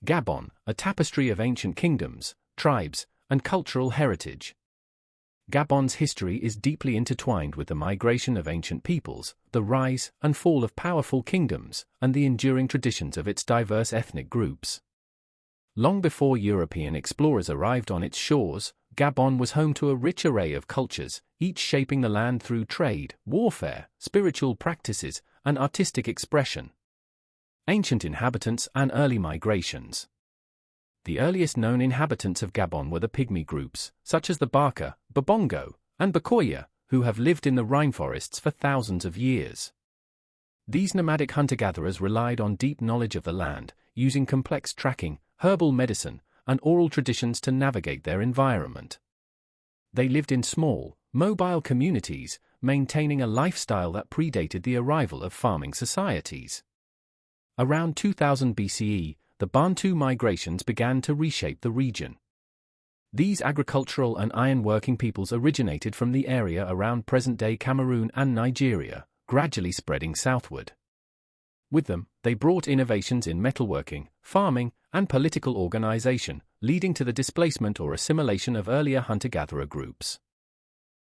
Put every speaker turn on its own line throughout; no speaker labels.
Gabon, a tapestry of ancient kingdoms, tribes, and cultural heritage. Gabon's history is deeply intertwined with the migration of ancient peoples, the rise and fall of powerful kingdoms, and the enduring traditions of its diverse ethnic groups. Long before European explorers arrived on its shores, Gabon was home to a rich array of cultures, each shaping the land through trade, warfare, spiritual practices, and artistic expression. Ancient inhabitants and early migrations. The earliest known inhabitants of Gabon were the pygmy groups, such as the Baka, Babongo, and Bakoya, who have lived in the rainforests for thousands of years. These nomadic hunter-gatherers relied on deep knowledge of the land, using complex tracking, herbal medicine, and oral traditions to navigate their environment. They lived in small, mobile communities, maintaining a lifestyle that predated the arrival of farming societies. Around 2000 BCE, the Bantu migrations began to reshape the region. These agricultural and iron-working peoples originated from the area around present-day Cameroon and Nigeria, gradually spreading southward. With them, they brought innovations in metalworking, farming, and political organization, leading to the displacement or assimilation of earlier hunter-gatherer groups.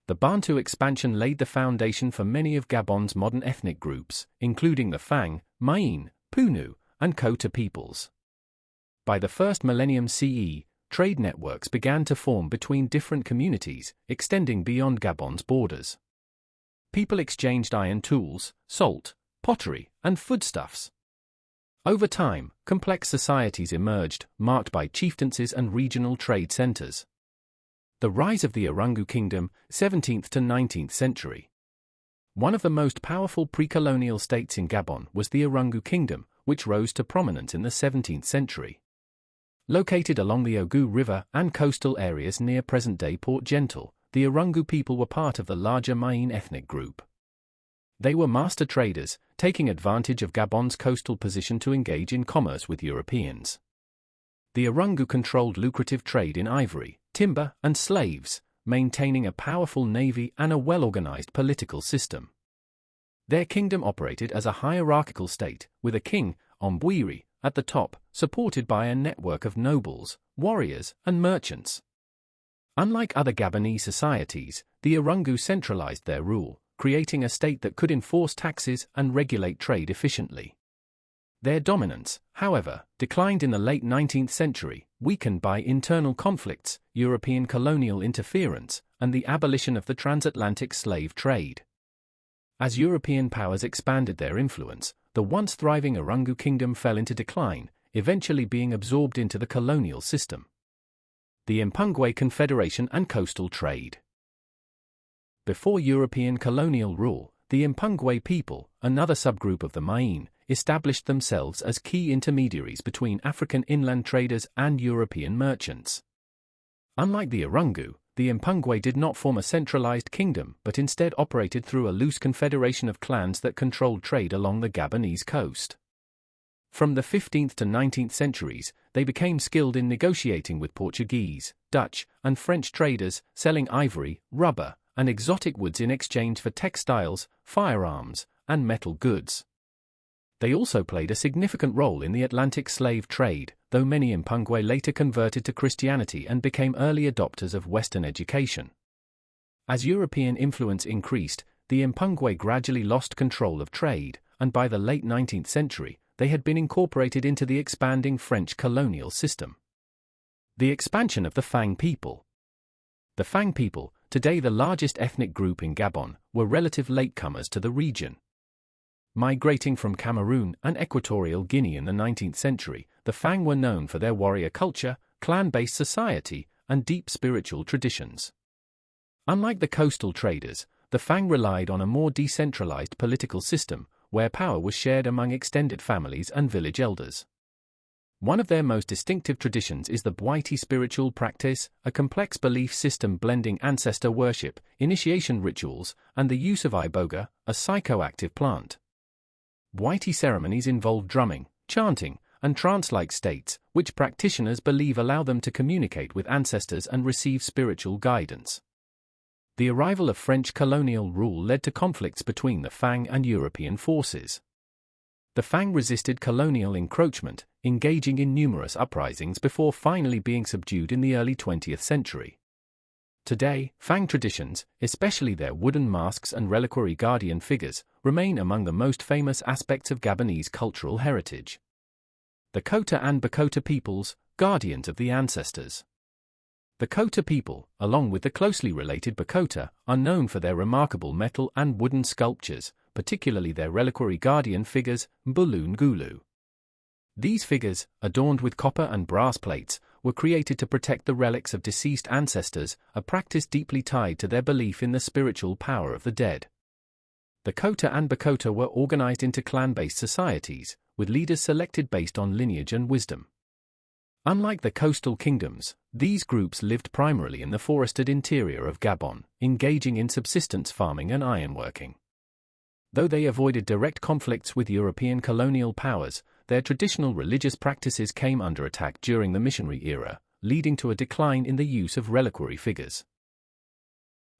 The Bantu expansion laid the foundation for many of Gabon's modern ethnic groups, including the Fang, Main, Punu, and Kota peoples. By the first millennium CE, trade networks began to form between different communities, extending beyond Gabon's borders. People exchanged iron tools, salt, pottery, and foodstuffs. Over time, complex societies emerged, marked by chieftaincies and regional trade centers. The rise of the Arungu Kingdom, 17th to 19th century. One of the most powerful pre-colonial states in Gabon was the Arungu Kingdom, which rose to prominence in the 17th century. Located along the Ogu River and coastal areas near present-day Port Gentil, the Arungu people were part of the larger Main ethnic group. They were master traders, taking advantage of Gabon's coastal position to engage in commerce with Europeans. The Arungu controlled lucrative trade in ivory, timber, and slaves, maintaining a powerful navy and a well-organized political system. Their kingdom operated as a hierarchical state, with a king, Ombwiri, at the top, supported by a network of nobles, warriors, and merchants. Unlike other Gabonese societies, the Arungu centralized their rule, creating a state that could enforce taxes and regulate trade efficiently. Their dominance, however, declined in the late 19th century, weakened by internal conflicts, European colonial interference, and the abolition of the transatlantic slave trade. As European powers expanded their influence, the once thriving Arungu kingdom fell into decline, eventually being absorbed into the colonial system. The Mpongwe Confederation and coastal trade. Before European colonial rule, the Mpongwe people, another subgroup of the Main, established themselves as key intermediaries between African inland traders and European merchants. Unlike the Arungu, the Mpongwe did not form a centralized kingdom but instead operated through a loose confederation of clans that controlled trade along the Gabonese coast. From the 15th to 19th centuries, they became skilled in negotiating with Portuguese, Dutch, and French traders, selling ivory, rubber, and exotic woods in exchange for textiles, firearms, and metal goods. They also played a significant role in the Atlantic slave trade, though many Mpongwe later converted to Christianity and became early adopters of Western education. As European influence increased, the Mpongwe gradually lost control of trade, and by the late 19th century, they had been incorporated into the expanding French colonial system. The expansion of the Fang people. The Fang people, today the largest ethnic group in Gabon, were relative latecomers to the region. Migrating from Cameroon and Equatorial Guinea in the 19th century, the Fang were known for their warrior culture, clan-based society, and deep spiritual traditions. Unlike the coastal traders, the Fang relied on a more decentralized political system, where power was shared among extended families and village elders. One of their most distinctive traditions is the Bwiti spiritual practice, a complex belief system blending ancestor worship, initiation rituals, and the use of iboga, a psychoactive plant. Bwiti ceremonies involve drumming, chanting, and trance-like states, which practitioners believe allow them to communicate with ancestors and receive spiritual guidance. The arrival of French colonial rule led to conflicts between the Fang and European forces. The Fang resisted colonial encroachment, engaging in numerous uprisings before finally being subdued in the early 20th century. Today, Fang traditions, especially their wooden masks and reliquary guardian figures, remain among the most famous aspects of Gabonese cultural heritage. The Kota and Bakota peoples, guardians of the ancestors. The Kota people, along with the closely related Bakota, are known for their remarkable metal and wooden sculptures, particularly their reliquary guardian figures, Mbulu Ngulu. These figures, adorned with copper and brass plates, were created to protect the relics of deceased ancestors, a practice deeply tied to their belief in the spiritual power of the dead. The Kota and Bakota were organized into clan-based societies, with leaders selected based on lineage and wisdom. Unlike the coastal kingdoms, these groups lived primarily in the forested interior of Gabon, engaging in subsistence farming and ironworking. Though they avoided direct conflicts with European colonial powers, their traditional religious practices came under attack during the missionary era, leading to a decline in the use of reliquary figures.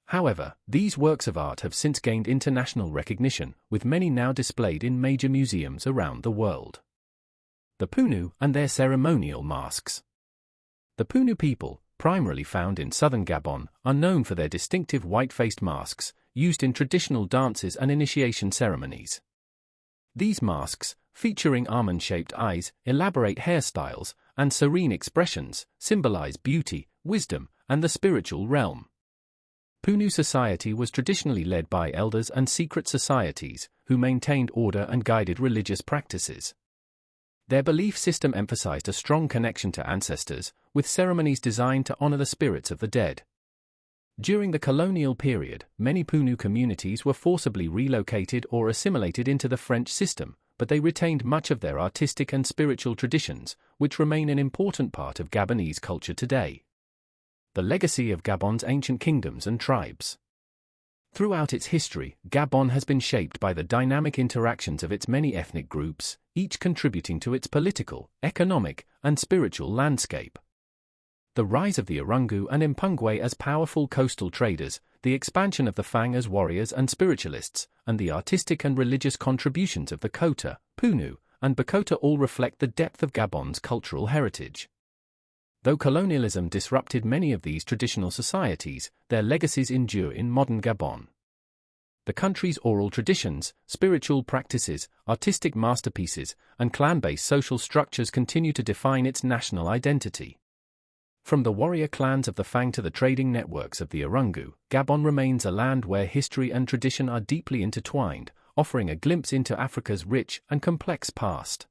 However, these works of art have since gained international recognition, with many now displayed in major museums around the world. The Punu and their ceremonial masks. The Punu people, primarily found in southern Gabon, are known for their distinctive white-faced masks, used in traditional dances and initiation ceremonies. These masks, featuring almond-shaped eyes, elaborate hairstyles, and serene expressions, symbolize beauty, wisdom, and the spiritual realm. Punu society was traditionally led by elders and secret societies, who maintained order and guided religious practices. Their belief system emphasized a strong connection to ancestors, with ceremonies designed to honor the spirits of the dead. During the colonial period, many Punu communities were forcibly relocated or assimilated into the French system, but they retained much of their artistic and spiritual traditions, which remain an important part of Gabonese culture today. The legacy of Gabon's ancient kingdoms and tribes. Throughout its history, Gabon has been shaped by the dynamic interactions of its many ethnic groups, each contributing to its political, economic, and spiritual landscape. The rise of the Irungu and Mpungwe as powerful coastal traders, the expansion of the Fang as warriors and spiritualists, and the artistic and religious contributions of the Kota, Punu, and Bakota all reflect the depth of Gabon's cultural heritage. Though colonialism disrupted many of these traditional societies, their legacies endure in modern Gabon. The country's oral traditions, spiritual practices, artistic masterpieces, and clan-based social structures continue to define its national identity. From the warrior clans of the Fang to the trading networks of the Irungu, Gabon remains a land where history and tradition are deeply intertwined, offering a glimpse into Africa's rich and complex past.